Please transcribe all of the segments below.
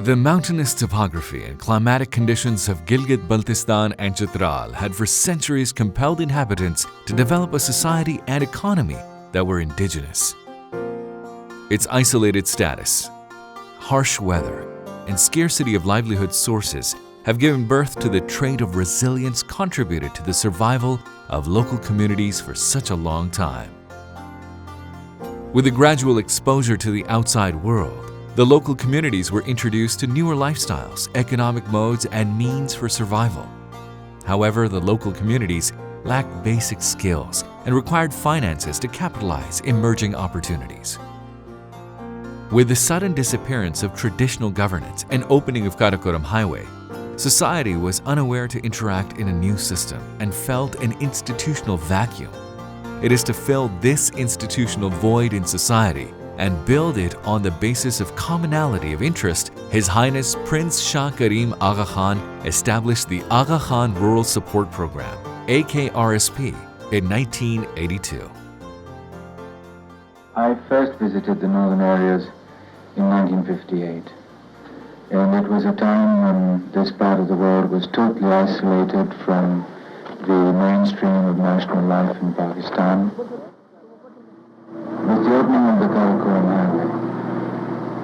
The mountainous topography and climatic conditions of Gilgit-Baltistan and Chitral had for centuries compelled inhabitants to develop a society and economy that were indigenous. Its isolated status, harsh weather, and scarcity of livelihood sources have given birth to the trait of resilience contributed to the survival of local communities for such a long time. With a gradual exposure to the outside world, the local communities were introduced to newer lifestyles, economic modes, and means for survival. However, the local communities lacked basic skills and required finances to capitalize emerging opportunities. With the sudden disappearance of traditional governance and opening of Karakoram Highway, society was unaware to interact in a new system and felt an institutional vacuum. It is to fill this institutional void in society and build it on the basis of commonality of interest, His Highness Prince Shah Karim Agha Khan established the Agha Khan Rural Support Program, AKRSP, in 1982. I first visited the northern areas in 1958, and it was a time when this part of the world was totally isolated from the mainstream of national life in Pakistan. With the opening of the Karakoram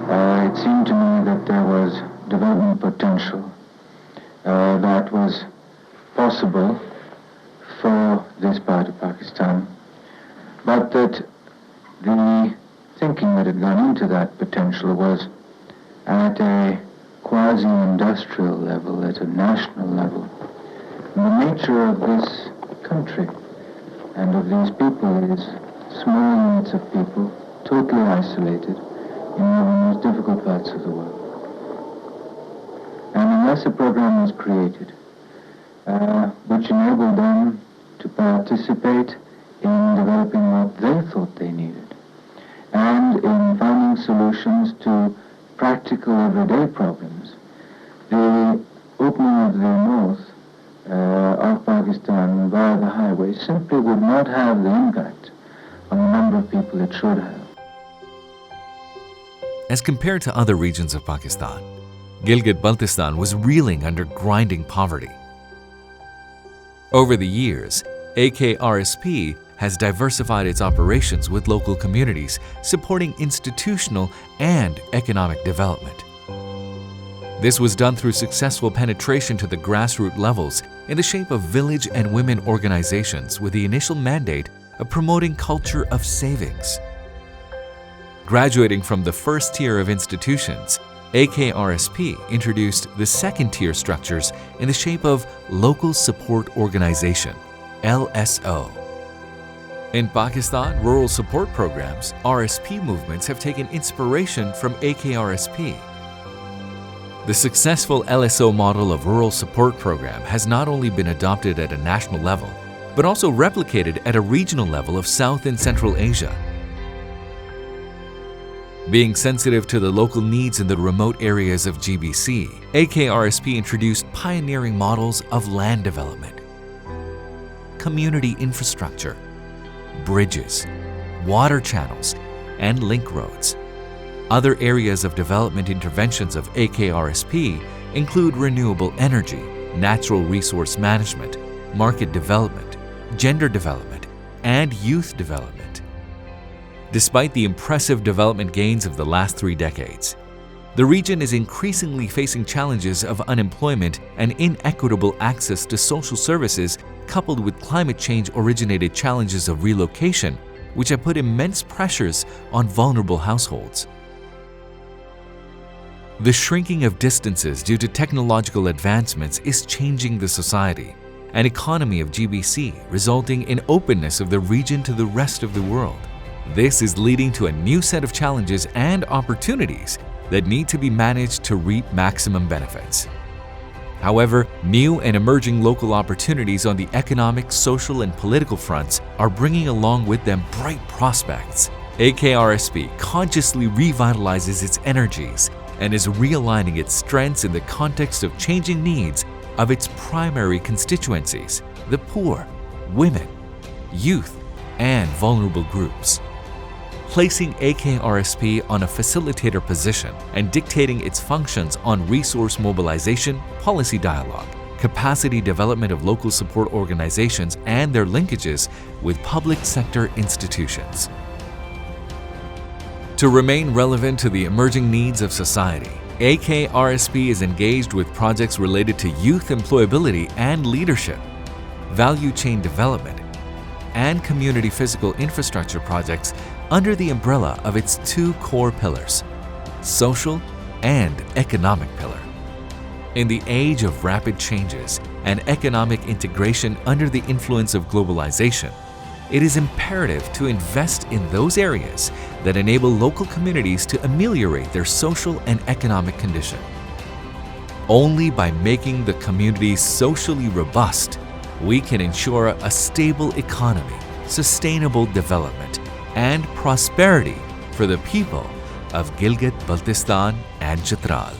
Highway, it seemed to me that there was development potential that was possible for this part of Pakistan, but that the thinking that had gone into that potential was at a quasi-industrial level, at a national level. And the nature of this country and of these people is small units of people, totally isolated in one of the most difficult parts of the world. And unless a program was created which enabled them to participate in developing what they thought they needed and in finding solutions to practical everyday problems, the opening of the north of Pakistan via the highway simply would not have the impact on the number of people it should have. As compared to other regions of Pakistan, Gilgit-Baltistan was reeling under grinding poverty. Over the years, AKRSP has diversified its operations with local communities, supporting institutional and economic development. This was done through successful penetration to the grassroots levels in the shape of village and women organizations with the initial mandate of promoting culture of savings. Graduating from the first tier of institutions, AKRSP introduced the second tier structures in the shape of Local Support Organization, LSO. In Pakistan, rural support programs, RSP movements have taken inspiration from AKRSP. The successful LSO model of rural support program has not only been adopted at a national level, but also replicated at a regional level of South and Central Asia. Being sensitive to the local needs in the remote areas of GBC, AKRSP introduced pioneering models of land development, community infrastructure, bridges, water channels, and link roads. Other areas of development interventions of AKRSP include renewable energy, natural resource management, market development, gender development, and youth development. Despite the impressive development gains of the last 3 decades, the region is increasingly facing challenges of unemployment and inequitable access to social services, coupled with climate change-originated challenges of relocation, which have put immense pressures on vulnerable households. The shrinking of distances due to technological advancements is changing the society and economy of GBC, resulting in openness of the region to the rest of the world. This is leading to a new set of challenges and opportunities that need to be managed to reap maximum benefits. However, new and emerging local opportunities on the economic, social, and political fronts are bringing along with them bright prospects. AKRSP consciously revitalizes its energies and is realigning its strengths in the context of changing needs of its primary constituencies, the poor, women, youth, and vulnerable groups. placing AKRSP on a facilitator position and dictating its functions on resource mobilization, policy dialogue, capacity development of local support organizations and their linkages with public sector institutions. To remain relevant to the emerging needs of society, AKRSP is engaged with projects related to youth employability and leadership, value chain development, and community physical infrastructure projects under the umbrella of its two core pillars, social and economic pillar. In the age of rapid changes and economic integration under the influence of globalization, it is imperative to invest in those areas that enable local communities to ameliorate their social and economic condition. Only by making the communities socially robust, we can ensure a stable economy, sustainable development, and prosperity for the people of Gilgit-Baltistan and Chitral.